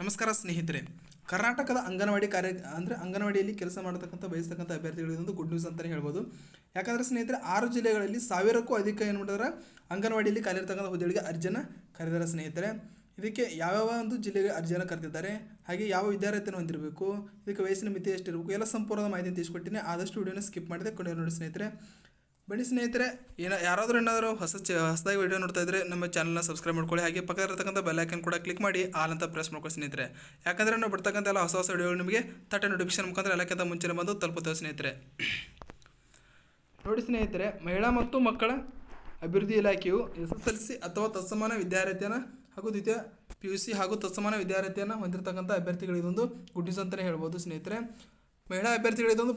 ನಮಸ್ಕಾರ ಸ್ನೇಹಿತರೆ. ಕರ್ನಾಟಕದ ಅಂಗನವಾಡಿ ಅಂಗನವಾಡಿಯಲ್ಲಿ ಕೆಲಸ ಮಾಡತಕ್ಕಂಥ ಬಯಸ್ತಕ್ಕಂಥ ಅಭ್ಯರ್ಥಿಗಳಿಗೆ ಇದೊಂದು ಗುಡ್ ನ್ಯೂಸ್ ಅಂತಲೇ ಹೇಳ್ಬೋದು. ಯಾಕಂದರೆ ಸ್ನೇಹಿತರೆ 6 ಜಿಲ್ಲೆಗಳಲ್ಲಿ 1000ಕ್ಕೂ ಅಧಿಕ ಏನು ಮಾಡಿದಾರೆ ಅಂಗನವಾಡಿಯಲ್ಲಿ ಖಾಲಿರ್ತಕ್ಕಂಥ ಹುದ್ದೆಗಳಿಗೆ ಅರ್ಜಿಯನ್ನು ಕರೆದಿದ್ದಾರೆ ಸ್ನೇಹಿತರೆ. ಇದಕ್ಕೆ ಯಾವ್ಯಾವ ಒಂದು ಜಿಲ್ಲೆಗೆ ಅರ್ಜಿಯನ್ನು ಕರೆದಿದ್ದಾರೆ, ಹಾಗೆ ಯಾವ ವಿದ್ಯಾರ್ಥಿಯನ್ನು ಹೊಂದಿರಬೇಕು, ಇದಕ್ಕೆ ವಯಸ್ಸಿನ ಮಿತಿ ಎಷ್ಟಿರಬೇಕು, ಎಲ್ಲ ಸಂಪೂರ್ಣ ಮಾಹಿತಿ ತಿಳಿಸ್ಕೊಟ್ಟಿನಿ. ಆದಷ್ಟು ವಿಡಿಯೋನ ಸ್ಕಿಪ್ ಮಾಡಿದೆ ಕೊನೆಯ ನೋಡಿ ಸ್ನೇಹಿತರೆ. ಬನ್ನಿ ಸ್ನೇಹಿತರೆ, ಏನಾದರೂ ಹೊಸದಾಗಿ ವಿಡಿಯೋ ನೋಡ್ತಾ ಇದ್ದರೆ ನಮ್ಮ ಚಾನಲ್ನ ಸಬ್ಸ್ಕ್ರೈಬ್ ಮಾಡ್ಕೊಳ್ಳಿ. ಹಾಗೆ ಪಕ್ಕದಲ್ಲಿರ್ತಕ್ಕಂಥ ಬೆಲ್ ಐಕನ್ ಕೂಡ ಕ್ಲಿಕ್ ಮಾಡಿ ಆಲ್ ಅಂತ ಪ್ರೆಸ್ ಮಾಡ್ಕೊಳ್ಳಿ ಸ್ನೇಹಿತರೆ. ಯಾಕಂದರೆ ನಾವು ಬಿಡ್ತಕ್ಕಂಥ ಎಲ್ಲ ಹೊಸ ವಿಡಿಯೋಗಳು ನಿಮಗೆ ನೋಟಿಫಿಕೇಶನ್ ಮುಖಾಂತರ ಎಲ್ಲಕ್ಕಿಂತ ಮುಂಚೆ ಬಂದು ತಲುಪುತ್ತೇವೆ ಸ್ನೇಹಿತರೆ. ನೋಡಿ ಸ್ನೇಹಿತರೆ, ಮಹಿಳಾ ಮತ್ತು ಮಕ್ಕಳ ಅಭಿವೃದ್ಧಿ ಇಲಾಖೆಯು SSLC ಅಥವಾ ತತ್ಸಮಾನ ವಿದ್ಯಾರ್ಥಿಯನ್ನು ಹಾಗೂ ದ್ವಿತೀಯ PUC ಹಾಗೂ ತತ್ಸಮಾನ ವಿದ್ಯಾರ್ಥಿಯನ್ನು ಹೊಂದಿರತಕ್ಕಂಥ ಅಭ್ಯರ್ಥಿಗಳು ಇದೊಂದು ಗುಡ್ ನ್ಯೂಸ್ ಅಂತಲೇ ಹೇಳ್ಬೋದು ಸ್ನೇಹಿತರೆ. ಮಹಿಳಾ ಅಭ್ಯರ್ಥಿಗಳು ಇದೊಂದು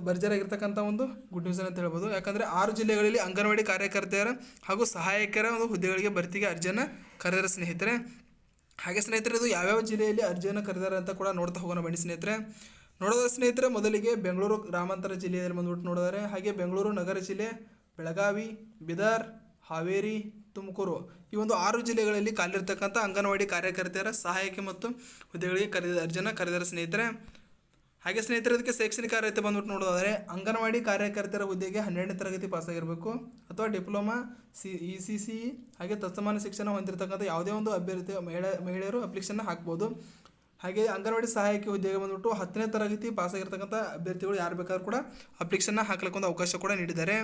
ಭರ್ಜರಿಯಾಗಿರ್ತಕ್ಕಂಥ ಒಂದು ಗುಡ್ ನ್ಯೂಸ್ ಅಂತ ಹೇಳ್ಬೋದು. ಯಾಕಂದರೆ 6 ಜಿಲ್ಲೆಗಳಲ್ಲಿ ಅಂಗನವಾಡಿ ಕಾರ್ಯಕರ್ತೆಯರ ಹಾಗೂ ಸಹಾಯಕರ ಒಂದು ಹುದ್ದೆಗಳಿಗೆ ಭರ್ತಿಗೆ ಅರ್ಜಿಯನ್ನು ಕರೆದಿದ್ದಾರೆ ಸ್ನೇಹಿತರೆ. ಹಾಗೆ ಸ್ನೇಹಿತರೆ, ಇದು ಯಾವ್ಯಾವ ಜಿಲ್ಲೆಯಲ್ಲಿ ಅರ್ಜಿಯನ್ನು ಕರೆದಿದ್ದಾರೆ ಅಂತ ಕೂಡ ನೋಡ್ತಾ ಹೋಗೋಣ ಬನ್ನಿ ಸ್ನೇಹಿತರೆ. ನೋಡೋದಾದ್ರೆ ಸ್ನೇಹಿತರೆ, ಮೊದಲಿಗೆ ಬೆಂಗಳೂರು ಗ್ರಾಮಾಂತರ ಜಿಲ್ಲೆಯಲ್ಲಿ ಬಂದ್ಬಿಟ್ಟು ನೋಡಿದರೆ, ಹಾಗೆ ಬೆಂಗಳೂರು ನಗರ ಜಿಲ್ಲೆ, ಬೆಳಗಾವಿ, ಬೀದರ್, ಹಾವೇರಿ, ತುಮಕೂರು, ಈ ಒಂದು 6 ಜಿಲ್ಲೆಗಳಲ್ಲಿ ಖಾಲಿರ್ತಕ್ಕಂಥ ಅಂಗನವಾಡಿ ಕಾರ್ಯಕರ್ತೆಯರ ಸಹಾಯಕ ಮತ್ತು ಹುದ್ದೆಗಳಿಗೆ ಅರ್ಜಿಯನ್ನು ಕರೆದಿದ್ದಾರೆ ಸ್ನೇಹಿತರೆ. ಹಾಗೆ ಸ್ನೇಹಿತರೆ, ಇದಕ್ಕೆ ಶೈಕ್ಷಣಿಕ ಅರ್ಹತೆ ಬಂದ್ಬಿಟ್ಟು ನೋಡೋದಾದರೆ ಅಂಗನವಾಡಿ ಕಾರ್ಯಕರ್ತರ ಹುದ್ದೆಗೆ 12ನೇ ತರಗತಿ ಪಾಸಾಗಿರಬೇಕು ಅಥವಾ ಡಿಪ್ಲೊಮಾ ECC ಹಾಗೆ ತತ್ಸಮಾನ ಶಿಕ್ಷಣ ಹೊಂದಿರತಕ್ಕಂಥ ಯಾವುದೇ ಒಂದು ಅಭ್ಯರ್ಥಿ ಮಹಿಳೆಯರು ಅಪ್ಲಿಕೇಶನ್ ಹಾಕ್ಬೋದು. ಹಾಗೆ ಅಂಗನವಾಡಿ ಸಹಾಯಕಿ ಹುದ್ದೆಗೆ ಬಂದ್ಬಿಟ್ಟು 10ನೇ ತರಗತಿ ಪಾಸಾಗಿರ್ತಕ್ಕಂಥ ಅಭ್ಯರ್ಥಿಗಳು ಯಾರು ಬೇಕಾದ್ರೂ ಕೂಡ ಅಪ್ಲಿಕೇಶನ್ನ ಹಾಕ್ಲಿಕ್ಕೆ ಒಂದು ಅವಕಾಶ ಕೂಡ ನೀಡಿದ್ದಾರೆ.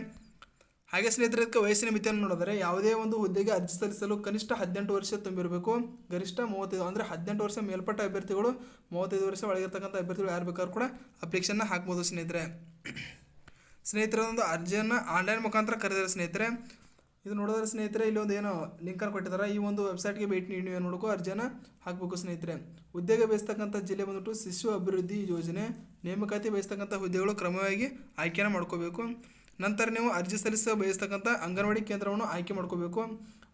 ಹಾಗೆ ಸ್ನೇಹಿತರೆ, ಇದಕ್ಕೆ ವಯಸ್ಸಿನ ಮಿತಿಯನ್ನು ನೋಡಿದರೆ ಯಾವುದೇ ಒಂದು ಹುದ್ದೆಗೆ ಅರ್ಜಿ ಸಲ್ಲಿಸಲು ಕನಿಷ್ಠ 18 ವರ್ಷ ತುಂಬಿರಬೇಕು, ಗರಿಷ್ಠ 35, ಅಂದರೆ 18 ವರ್ಷ ಮೇಲ್ಪಟ್ಟ ಅಭ್ಯರ್ಥಿಗಳು, 35 ವರ್ಷ ಒಳಗಿರ್ತಕ್ಕಂಥ ಅಭ್ಯರ್ಥಿಗಳು ಯಾರು ಬೇಕಾದ್ರೂ ಕೂಡ ಅಪ್ಲಿಕೇಶನ್ನ ಹಾಕ್ಬೋದು ಸ್ನೇಹಿತರೆ. ಸ್ನೇಹಿತರೆ, ಒಂದು ಅರ್ಜಿಯನ್ನು ಆನ್ಲೈನ್ ಮುಖಾಂತರ ಕರೆದಿದ್ದಾರೆ ಸ್ನೇಹಿತರೆ. ಇದು ನೋಡಿದ್ರೆ ಸ್ನೇಹಿತರೆ, ಇಲ್ಲಿ ಒಂದು ಏನೋ ಲಿಂಕನ್ನು ಕೊಟ್ಟಿದ್ದಾರೆ. ಈ ಒಂದು ವೆಬ್ಸೈಟ್ಗೆ ಭೇಟಿ ನೀಡಿ ನೀವು ನೋಡೋಕೆ ಅರ್ಜಿಯನ್ನು ಹಾಕಬೇಕು ಸ್ನೇಹಿತರೆ. ಹುದ್ದೆಗೆ ಬಯಸ್ತಕ್ಕಂಥ ಜಿಲ್ಲೆ ಬಂದ್ಬಿಟ್ಟು ಶಿಶು ಅಭಿವೃದ್ಧಿ ಯೋಜನೆ ನೇಮಕಾತಿ ಬಯಸ್ತಕ್ಕಂಥ ಹುದ್ದೆಗಳು ಕ್ರಮವಾಗಿ ಆಯ್ಕೆಯನ್ನು ಮಾಡ್ಕೋಬೇಕು. ನಂತರ ನೀವು ಅರ್ಜಿ ಸಲ್ಲಿಸ ಬಯಸ್ತಕ್ಕಂಥ ಅಂಗನವಾಡಿ ಕೇಂದ್ರವನ್ನು ಆಯ್ಕೆ ಮಾಡ್ಕೋಬೇಕು.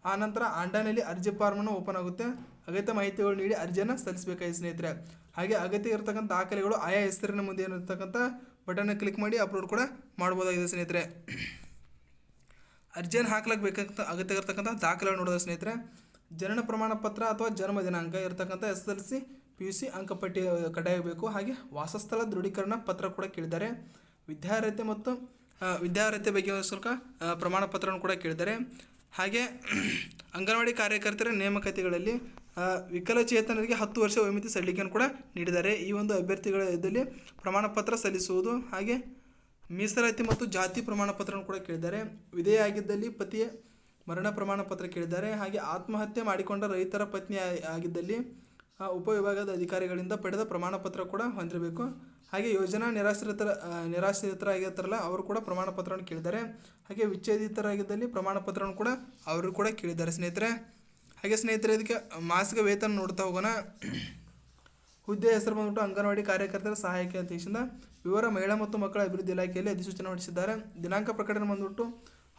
ಆ ನಂತರ ಆನ್ಲೈನಲ್ಲಿ ಅರ್ಜಿ ಫಾರ್ಮನ್ನು ಓಪನ್ ಆಗುತ್ತೆ. ಅಗತ್ಯ ಮಾಹಿತಿಗಳು ನೀಡಿ ಅರ್ಜಿಯನ್ನು ಸಲ್ಲಿಸಬೇಕಾಗಿ ಸ್ನೇಹಿತರೆ. ಹಾಗೆ ಅಗತ್ಯ ಇರತಕ್ಕಂಥ ದಾಖಲೆಗಳು ಆಯಾ ಹೆಸರಿನ ಮುಂದೆ ಏನಿರ್ತಕ್ಕಂಥ ಬಟನ್ನ ಕ್ಲಿಕ್ ಮಾಡಿ ಅಪ್ಲೋಡ್ ಕೂಡ ಮಾಡ್ಬೋದಾಗಿದೆ ಸ್ನೇಹಿತರೆ. ಅರ್ಜಿಯನ್ನು ಹಾಕ್ಲಾಗಬೇಕಂತ ಅಗತ್ಯ ಇರತಕ್ಕಂಥ ದಾಖಲೆಗಳು ನೋಡೋದು ಸ್ನೇಹಿತರೆ, ಜನನ ಪ್ರಮಾಣ ಪತ್ರ ಅಥವಾ ಜನ್ಮ ದಿನಾಂಕ ಇರತಕ್ಕಂಥ SSLC PUC ಅಂಕಪಟ್ಟಿ ಕಡ್ಡಾಯಬೇಕು. ಹಾಗೆ ವಾಸಸ್ಥಳ ದೃಢೀಕರಣ ಪತ್ರ ಕೂಡ ಕೇಳಿದ್ದಾರೆ. ವಿದ್ಯಾರ್ಹತೆ ಬಗ್ಗೆ ಸ್ವಲ್ಪ ಪ್ರಮಾಣ ಪತ್ರವನ್ನು ಕೂಡ ಕೇಳಿದ್ದಾರೆ. ಹಾಗೆ ಅಂಗನವಾಡಿ ಕಾರ್ಯಕರ್ತರ ನೇಮಕಾತಿಗಳಲ್ಲಿ ವಿಕಲಚೇತನರಿಗೆ 10 ವರ್ಷ ವಯೋಮಿತಿ ಸಡಿಲಿಕೆಯನ್ನು ಕೂಡ ನೀಡಿದ್ದಾರೆ. ಈ ಒಂದು ಅಭ್ಯರ್ಥಿಗಳ ಇದರಲ್ಲಿ ಪ್ರಮಾಣ ಪತ್ರ ಸಲ್ಲಿಸುವುದು, ಹಾಗೆ ಮೀಸಲಾತಿ ಮತ್ತು ಜಾತಿ ಪ್ರಮಾಣ ಪತ್ರವನ್ನು ಕೂಡ ಕೇಳಿದ್ದಾರೆ. ವಿಧೇಯ ಆಗಿದ್ದಲ್ಲಿ ಪತಿಯ ಮರಣ ಪ್ರಮಾಣ ಪತ್ರ ಕೇಳಿದ್ದಾರೆ. ಹಾಗೆ ಆತ್ಮಹತ್ಯೆ ಮಾಡಿಕೊಂಡ ರೈತರ ಪತ್ನಿ ಆಗಿದ್ದಲ್ಲಿ ಉಪವಿಭಾಗದ ಅಧಿಕಾರಿಗಳಿಂದ ಪಡೆದ ಪ್ರಮಾಣ ಪತ್ರ ಕೂಡ ಹೊಂದಿರಬೇಕು. ಹಾಗೆ ಯೋಜನಾ ನಿರಾಶ್ರಿತರಾಗಿರ್ತಾರಲ್ಲ ಅವರು ಕೂಡ ಪ್ರಮಾಣ ಪತ್ರವನ್ನು ಕೇಳಿದ್ದಾರೆ. ಹಾಗೆ ವಿಚ್ಛೇದಿತರಾಗಿದ್ದಲ್ಲಿ ಪ್ರಮಾಣ ಪತ್ರವನ್ನು ಕೂಡ ಅವರು ಕೂಡ ಕೇಳಿದ್ದಾರೆ ಸ್ನೇಹಿತರೆ. ಹಾಗೆ ಸ್ನೇಹಿತರೆ, ಇದಕ್ಕೆ ಮಾಸಿಕ ವೇತನ ನೋಡ್ತಾ ಹೋಗೋಣ. ಹುದ್ದೆ ಹೆಸರು ಬಂದ್ಬಿಟ್ಟು ಅಂಗನವಾಡಿ ಕಾರ್ಯಕರ್ತರ ಸಹಾಯಕ ಅಂತ ವಿವರ ಮಹಿಳಾ ಮತ್ತು ಮಕ್ಕಳ ಅಭಿವೃದ್ಧಿ ಇಲಾಖೆಯಲ್ಲಿ ಅಧಿಸೂಚನೆ ಹೊರಡಿಸಿದ್ದಾರೆ. ದಿನಾಂಕ ಪ್ರಕಟಣೆ ಬಂದ್ಬಿಟ್ಟು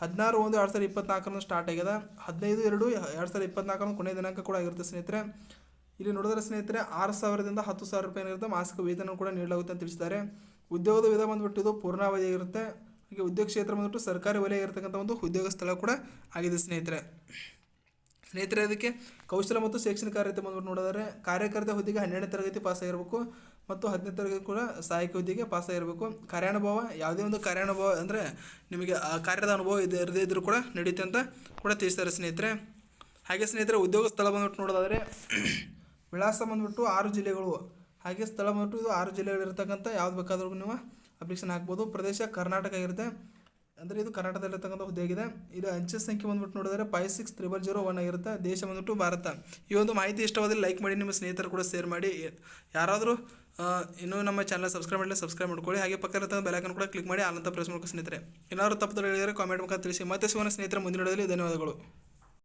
16/1/2024 ಸ್ಟಾರ್ಟ್ ಆಗಿದೆ. 15/2/2024 ಕೊನೆಯ ದಿನಾಂಕ ಕೂಡ ಆಗಿರುತ್ತೆ ಸ್ನೇಹಿತರೆ. ಇಲ್ಲಿ ನೋಡಿದ್ರೆ ಸ್ನೇಹಿತರೆ, 6,000ದಿಂದ 10,000 ರೂಪಾಯಿ ಇರುತ್ತೆ. ಮಾಸಿಕ ವೇತನ ಕೂಡ ನೀಡಲಾಗುತ್ತೆ ಅಂತ ತಿಳಿಸಿದ್ದಾರೆ. ಉದ್ಯೋಗದ ವಿಧ ಬಂದ್ಬಿಟ್ಟು ಇದು ಪೂರ್ಣಾವಧಿಯಾಗಿರುತ್ತೆ. ಹಾಗೆ ಉದ್ಯೋಗ ಕ್ಷೇತ್ರ ಬಂದ್ಬಿಟ್ಟು ಸರ್ಕಾರಿ ವಲಯ ಇರತಕ್ಕಂಥ ಒಂದು ಉದ್ಯೋಗ ಸ್ಥಳ ಕೂಡ ಆಗಿದೆ ಸ್ನೇಹಿತರೆ. ಇದಕ್ಕೆ ಕೌಶಲ ಮತ್ತು ಶೈಕ್ಷಣಿಕ ಅರ್ಹತೆ ಬಂದ್ಬಿಟ್ಟು ನೋಡಿದರೆ ಕಾರ್ಯಕರ್ತ ಹುದ್ದೆಗೆ 12ನೇ ತರಗತಿ ಪಾಸಾಗಿರಬೇಕು ಮತ್ತು 10ನೇ ತರಗತಿ ಕೂಡ ಸಹಾಯಕ ಹುದ್ದೆಗೆ ಪಾಸಾಗಿರಬೇಕು. ಕಾರ್ಯಾನುಭವ, ಯಾವುದೇ ಒಂದು ಕಾರ್ಯಾನುಭವ ಅಂದರೆ ನಿಮಗೆ ಆ ಕಾರ್ಯದ ಅನುಭವ ಇರದೇ ಇದ್ದರೂ ಕೂಡ ನಡೆಯುತ್ತೆ ಅಂತ ಕೂಡ ತಿಳಿಸ್ತಾರೆ ಸ್ನೇಹಿತರೆ. ಹಾಗೆ ಸ್ನೇಹಿತರೆ, ಉದ್ಯೋಗ ಸ್ಥಳ ಬಂದ್ಬಿಟ್ಟು ನೋಡೋದಾದರೆ ವಿಳಾಸ ಬಂದ್ಬಿಟ್ಟು 6 ಜಿಲ್ಲೆಗಳು, ಹಾಗೆ ಸ್ಥಳ ಬಂದ್ಬಿಟ್ಟು ಇದು 6 ಜಿಲ್ಲೆಗಳಿರ್ತಕ್ಕಂಥ ಯಾವ್ದು ಬೇಕಾದ್ರೂ ನೀವು ಅಪ್ಲಿಕೇಶನ್ ಹಾಕ್ಬೋದು. ಪ್ರದೇಶ ಕರ್ನಾಟಕ ಇರುತ್ತೆ, ಅಂದರೆ ಇದು ಕರ್ನಾಟಕದಲ್ಲಿರ್ತಕ್ಕಂಥ ಹುದ್ದೆ ಆಗಿದೆ. ಇದು ಅಂಚೆ ಸಂಖ್ಯೆ ಬಂದ್ಬಿಟ್ಟು ನೋಡಿದರೆ 560001 ಆಗಿರುತ್ತೆ. ದೇಶ ಬಂದ್ಬಿಟ್ಟು ಭಾರತ. ಈ ಒಂದು ಮಾಹಿತಿ ಇಷ್ಟವಾದರೆ ಲೈಕ್ ಮಾಡಿ, ನಿಮ್ಮ ಸ್ನೇಹಿತರು ಕೂಡ ಶೇರ್ ಮಾಡಿ. ಯಾರಾದರೂ ಇನ್ನೂ ನಮ್ಮ ಚಾನಲ್ ಸಬ್ಸ್ಕ್ರೈಬ್ ಮಾಡ್ಕೊಳ್ಳಿ. ಹಾಗೆ ಪಕ್ಕದ ಬೆಲ್ ಐಕಾನ್ ಕೂಡ ಕ್ಲಿಕ್ ಮಾಡಿ ಆಲ್ ಅಂತ ಪ್ರೆಸ್ ಮಾಡ್ಕೊಳ್ಳಿ ಸ್ನೇಹಿತರೆ. ಏನಾದರೂ ತಪ್ಪು ಹೇಳಿದರೆ ಕಾಮೆಂಟ್ ಮುಖಾಂತರ ತಿಳಿಸಿ. ಮತ್ತೆ ಸಿಗೋಣ ಸ್ನೇಹಿತರೆ ಮುಂದಿನ ವಿಡಿಯೋದಲ್ಲಿ. ಧನ್ಯವಾದಗಳು.